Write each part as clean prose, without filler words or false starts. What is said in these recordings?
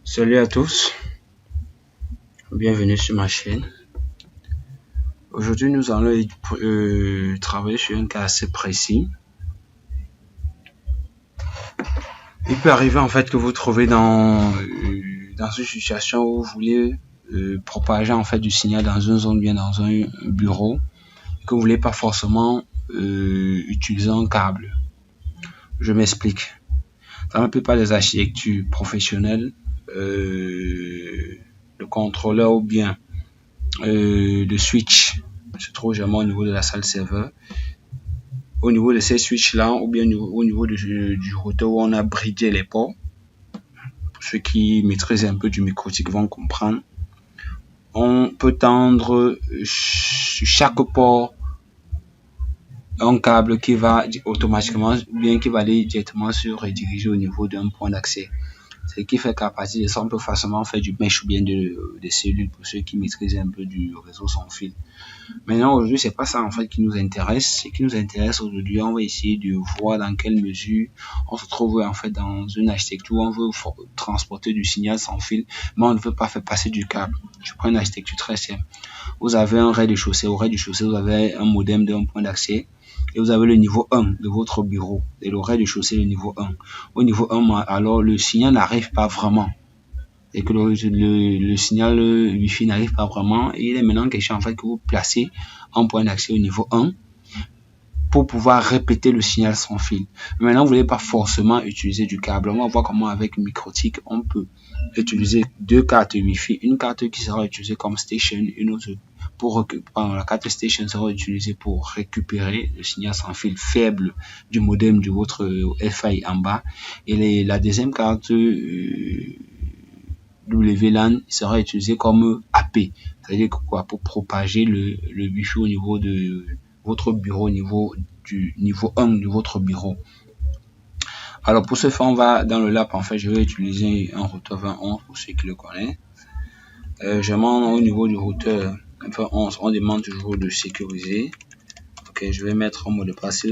Salut à tous, bienvenue sur ma chaîne. Aujourd'hui, nous allons travailler sur un cas assez précis. Il peut arriver en fait que vous trouvez dans une situation où vous voulez propager en fait du signal dans une zone, bien dans un bureau, que vous voulez pas forcément utiliser un câble. Je m'explique. Dans la plupart des architectures professionnelles, le contrôleur ou bien le switch se trouve généralement au niveau de la salle serveur. Au niveau de ces switches là, ou bien au niveau du routeur où on a bridgé les ports. Pour ceux qui maîtrisent un peu du microtique vont comprendre. On peut tendre sur chaque port un câble qui va automatiquement, ou bien qui va aller directement se rediriger au niveau d'un point d'accès. Ce qui fait qu'à partir de ça, on peut facilement faire du mesh ou bien des cellules pour ceux qui maîtrisent un peu du réseau sans fil. Maintenant, aujourd'hui, c'est pas ça en fait qui nous intéresse. Ce qui nous intéresse aujourd'hui, on va essayer de voir dans quelle mesure on se trouve en fait dans une architecture où on veut transporter du signal sans fil, mais on ne veut pas faire passer du câble. Je prends une architecture très simple. Vous avez un rez-de-chaussée. Au rez-de-chaussée, vous avez un modem d'un point d'accès. Et vous avez le niveau 1 de votre bureau. Et le rez-de-chaussée, le niveau 1. Au niveau 1, alors le signal n'arrive pas vraiment. Et que le signal Wi-Fi n'arrive pas vraiment. Et il est maintenant question en fait que vous placez un point d'accès au niveau 1 pour pouvoir répéter le signal sans fil. Maintenant, vous ne voulez pas forcément utiliser du câble. On va voir comment avec Microtik, on peut utiliser deux cartes Wi-Fi. Une carte qui sera utilisée comme station, une autre la carte station sera utilisée pour récupérer le signal sans fil faible du modem de votre FI en bas. Et la deuxième carte WLAN sera utilisée comme AP. C'est-à-dire quoi? Pour propager le Wi-Fi au niveau de votre bureau, au niveau du niveau 1 de votre bureau. Alors pour ce faire, on va dans le lab, en fait, je vais utiliser un routeur 2011 pour ceux qui le connaissent. Je demande au niveau du routeur 2011, on demande toujours de sécuriser. Ok, je vais mettre un mot de passe.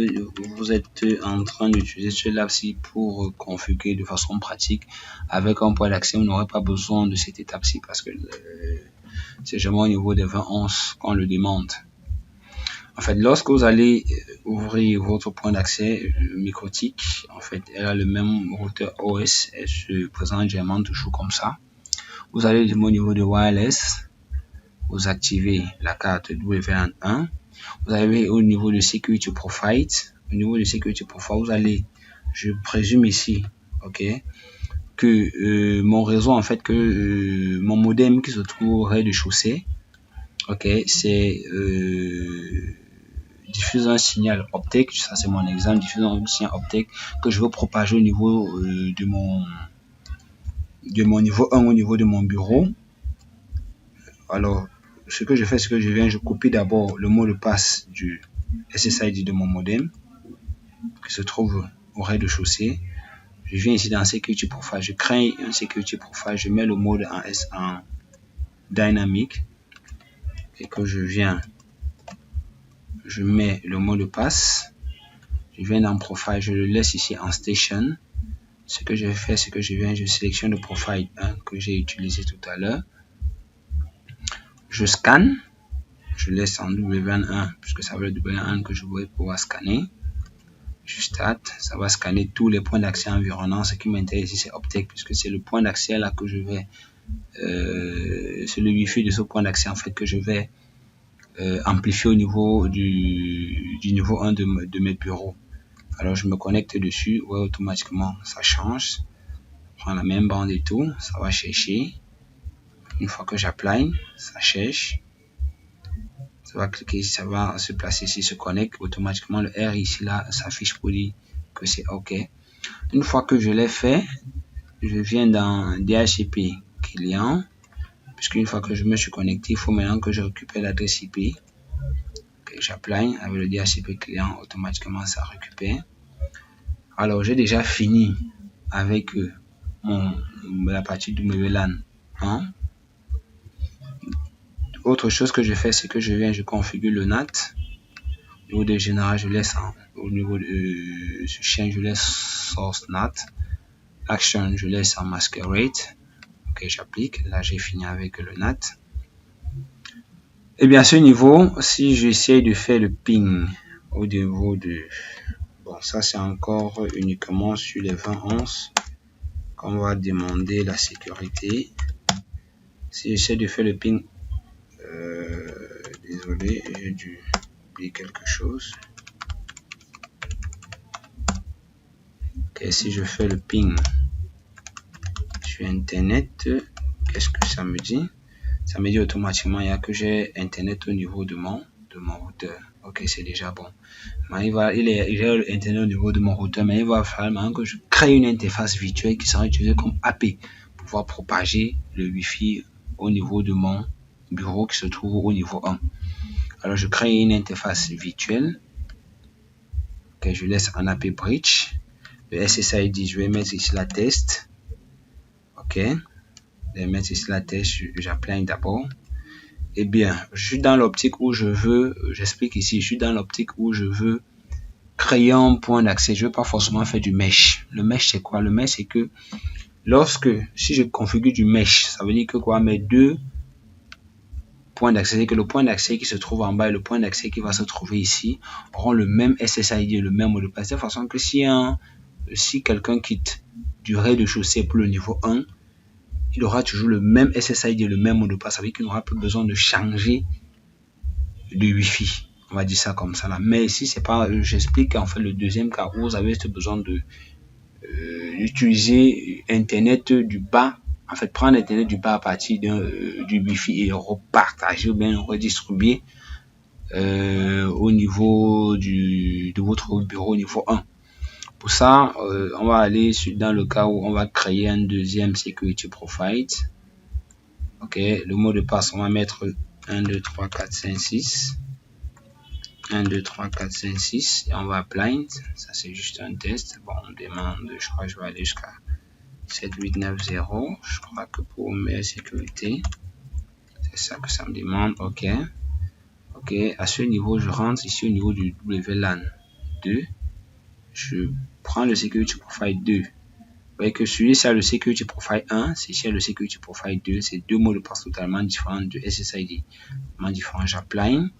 Vous êtes en train d'utiliser ce lab-ci pour configurer de façon pratique avec un point d'accès. Vous n'aurez pas besoin de cette étape-ci parce que c'est jamais au niveau des 2011 qu'on le demande. En fait, lorsque vous allez ouvrir votre point d'accès Microtik, en fait, elle a le même routeur OS, elle se présente généralement toujours comme ça. Vous allez au niveau de wireless, vous activez la carte WLAN 1. Vous avez au niveau de Security Profile. Au niveau de Security Profile, vous allez, je présume ici, ok, que mon réseau, en fait, que mon modem qui se trouve au rez-de-chaussée, ok, c'est diffuse un signal optique, ça c'est mon exemple, diffuse un signal optique que je veux propager au niveau de mon niveau 1 au niveau de mon bureau. Alors, ce que je fais, c'est que je copie d'abord le mot de passe du SSID de mon modem qui se trouve au rez-de-chaussée. Je viens ici dans Security Profile, je crée un Security Profile, je mets le mode en dynamique et que je mets le mot de passe, je viens dans Profile, je le laisse ici en Station. Ce que je fais, c'est que je sélectionne le Profile 1 que j'ai utilisé tout à l'heure. Je scanne, je laisse en W1 puisque ça va être W1 que je vais pouvoir scanner. Je start, ça va scanner tous les points d'accès environnants. Ce qui m'intéresse ici, c'est optique puisque c'est le point d'accès là que je vais, c'est le Wi-Fi de ce point d'accès en fait que je vais amplifier au niveau du niveau 1 de mes bureaux. Alors je me connecte dessus, ouais, automatiquement ça change. Je prends la même bande et tout, ça va chercher. Une fois que j'apply, ça cherche. Ça va cliquer, ça va se placer ici, se connecte. Automatiquement le R ici là s'affiche pour dire que c'est OK. Une fois que je l'ai fait, je viens dans DHCP client. Puisqu'une fois que je me suis connecté, il faut maintenant que je récupère l'adresse IP. Okay, j'apply avec le DHCP client, automatiquement ça récupère. Alors j'ai déjà fini avec la partie du WLAN. Hein? Autre chose que je fais, c'est que je configure le NAT. Au niveau de général, je laisse au niveau de ce chien, je laisse source NAT. Action, je laisse en masquerade. Ok, j'applique. Là, j'ai fini avec le NAT. Et bien, à ce niveau, si j'essaie de faire le ping au niveau de... Bon, ça, c'est encore uniquement sur les 20 onces qu'on va demander la sécurité. Si j'essaie de faire le ping... désolé, j'ai dû oublier quelque chose. Ok, si je fais le ping sur Internet, qu'est-ce que ça me dit? Ça me dit automatiquement que j'ai Internet au niveau de mon routeur. Ok, c'est déjà bon. Mais j'ai Internet au niveau de mon routeur, mais il va falloir que je crée une interface virtuelle qui sera utilisée comme AP pour pouvoir propager le Wi-Fi au niveau de mon bureau qui se trouve au niveau 1. Alors, je crée une interface virtuelle que je laisse en AP Bridge. Le SSID, je vais mettre ici la test. Ok. Je vais mettre ici la test. J'applique d'abord. Eh bien, je suis dans l'optique où je veux, j'explique ici, je suis dans l'optique où je veux créer un point d'accès. Je ne veux pas forcément faire du mesh. Le mesh, c'est quoi? Le mesh, c'est que si je configure du mesh, ça veut dire que quoi? Mes deux points d'accès, c'est que le point d'accès qui se trouve en bas et le point d'accès qui va se trouver ici auront le même SSID, le même mot de passe. De façon que si quelqu'un quitte du rez-de-chaussée pour le niveau 1, il aura toujours le même SSID, le même mot de passe, avec qu'il n'aura plus besoin de changer de Wi-Fi. On va dire ça comme ça là. Mais ici, c'est pas, j'explique en fait le deuxième cas où vous avez besoin de d'utiliser Internet du bas. En fait, prendre Internet du bas à partir du Wi-Fi et repartager ou bien redistribuer au niveau de votre bureau au niveau 1. Pour ça, on va aller dans le cas où on va créer un deuxième security profile. Ok, le mot de passe, on va mettre 1, 2, 3, 4, 5, 6. 1, 2, 3, 4, 5, 6. Et on va blind. Ça, c'est juste un test. Bon, on demande, je crois que je vais aller jusqu'à 7, 8, 9, 0. Je crois que pour meilleure sécurité, c'est ça que ça me demande. Ok. Ok, à ce niveau, je rentre ici au niveau du WLAN 2. Je prends le Security Profile 2. Vous voyez que celui-ci a le Security Profile 1, celui-ci a le Security Profile 2. C'est deux mots de passe totalement différents de SSID. Totalement différents. J'applique.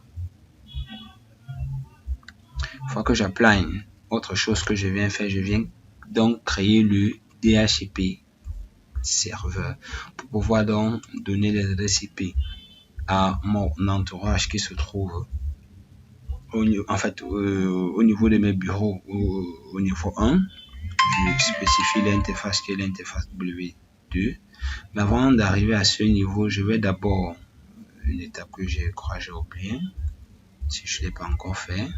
Une fois que j'applique, autre chose que je viens faire, je viens donc créer le DHCP serveur pour pouvoir donc donner les adresses IP à mon entourage qui se trouve au niveau de mes bureaux au niveau 1. Je spécifie l'interface qui est l'interface W2. Mais avant d'arriver à ce niveau, je vais d'abord une étape que je crois que j'ai oublié. Si je ne l'ai pas encore fait,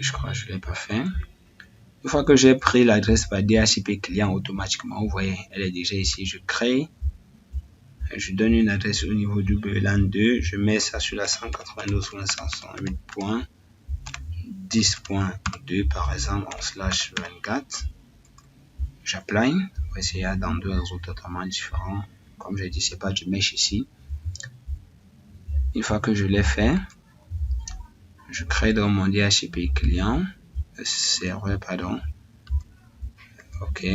je crois que je ne l'ai pas fait. Une fois que j'ai pris l'adresse par DHCP client automatiquement, vous voyez, elle est déjà ici. Je crée, je donne une adresse au niveau du WLAN 2. Je mets ça sur la 192.168.10.2 par exemple en /24. J'applique. Vous voyez, il y a dans deux réseaux totalement différents. Comme j'ai dit, c'est pas du mesh ici. Une fois que je l'ai fait, je crée dans mon DHCP client, serveur, pardon. Ok,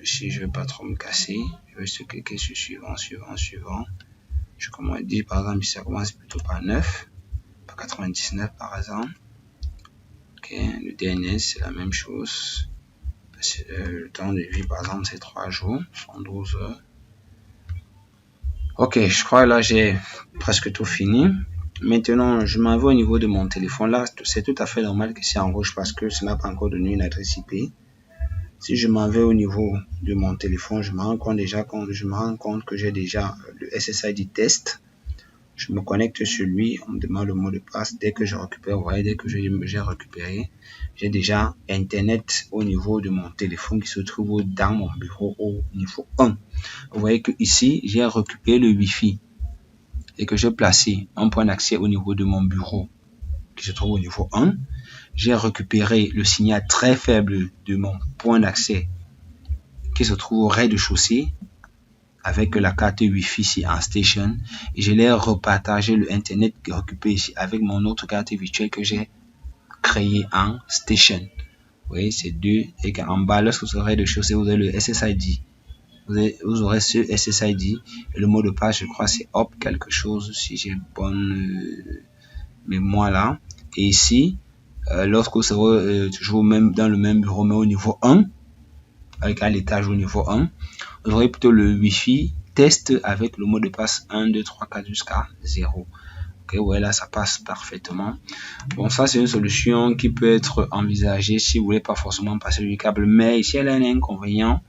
si je veux pas trop me casser, je vais juste cliquer sur suivant. Je commence, par exemple, ça commence plutôt par 9, par 99 par exemple. Ok, le DNS c'est la même chose. Le temps de vie par exemple c'est 3 jours, 112 heures. Ok, je crois que là j'ai presque tout fini. Maintenant, je m'en vais au niveau de mon téléphone. Là, c'est tout à fait normal que c'est en rouge parce que ça n'a pas encore donné une adresse IP. Si je m'en vais au niveau de mon téléphone, je me rends compte que j'ai déjà le SSID test. Je me connecte sur lui, on me demande le mot de passe. Dès que je récupère, vous voyez, dès que j'ai récupéré, j'ai déjà Internet au niveau de mon téléphone qui se trouve dans mon bureau au niveau 1. Vous voyez que ici, j'ai récupéré le Wi-Fi et que j'ai placé un point d'accès au niveau de mon bureau qui se trouve au niveau 1. J'ai récupéré le signal très faible de mon point d'accès qui se trouve au rez-de-chaussée avec la carte Wi-Fi ici en station et je l'ai repartagé le Internet récupéré ici avec mon autre carte virtuelle que j'ai créée en station. Vous voyez, c'est deux et qu'en bas, lorsque vous serez au rez-de-chaussée, vous avez le SSID vous aurez ce SSID et le mot de passe, je crois, c'est hop quelque chose, si j'ai bonne mémoire là. Et ici, lorsque vous serez toujours même dans le même bureau, mais au niveau 1, avec un étage au niveau 1, vous aurez plutôt le Wi-Fi test avec le mot de passe 1, 2, 3, 4 jusqu'à 0. Ok, ouais, là, ça passe parfaitement. Bon, ça, c'est une solution qui peut être envisagée si vous voulez pas forcément passer du câble. Mais ici, elle a un inconvénient.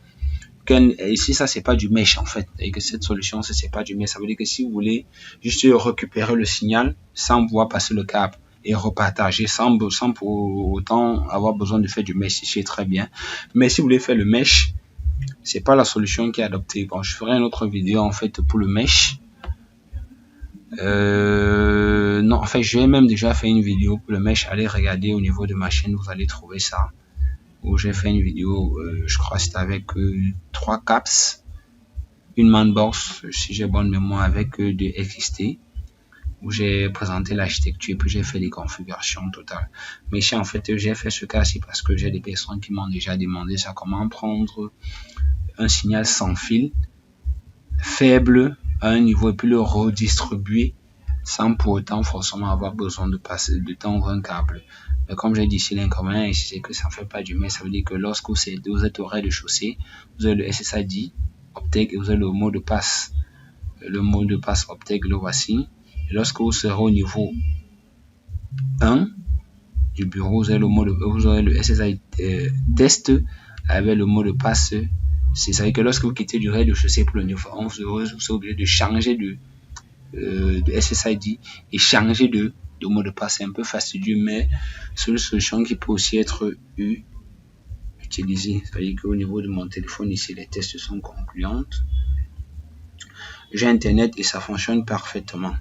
Ici, ça, c'est pas du mesh, en fait. Et que cette solution, c'est pas du mesh. Ça veut dire que si vous voulez juste récupérer le signal sans pouvoir passer le câble et repartager sans pour autant avoir besoin de faire du mesh, c'est très bien. Mais si vous voulez faire le mesh, c'est pas la solution qui est adoptée. Bon, je ferai une autre vidéo, en fait, pour le mesh. Non, en fait, je vais même déjà faire une vidéo pour le mesh. Allez regarder au niveau de ma chaîne, vous allez trouver ça. Où j'ai fait une vidéo, je crois que c'était avec 3 caps, une manbox, si j'ai bonne mémoire, avec de XT, où j'ai présenté l'architecture et puis j'ai fait des configurations totales. Mais en fait, j'ai fait ce cas-ci parce que j'ai des personnes qui m'ont déjà demandé ça, comment prendre un signal sans fil faible à un niveau et puis le redistribuer sans pour autant forcément avoir besoin de passer de temps sur un câble. Mais comme j'ai dit ici, l'inconvénient ici, c'est que ça ne fait pas du mais ça veut dire que lorsque vous êtes au rez-de-chaussée, vous avez le SSID Optec et vous avez le mot de passe Optec, le voici. Et lorsque vous serez au niveau 1 du bureau, vous avez le SSID test avec le mot de passe. C'est-à-dire que lorsque vous quittez du rez-de-chaussée pour le niveau 1, vous serez obligé de changer de SSID et changer de mot de passe. C'est un peu fastidieux, mais c'est une solution qui peut aussi être utilisée. C'est-à-dire qu'au niveau de mon téléphone ici, les tests sont concluants. J'ai internet et ça fonctionne parfaitement.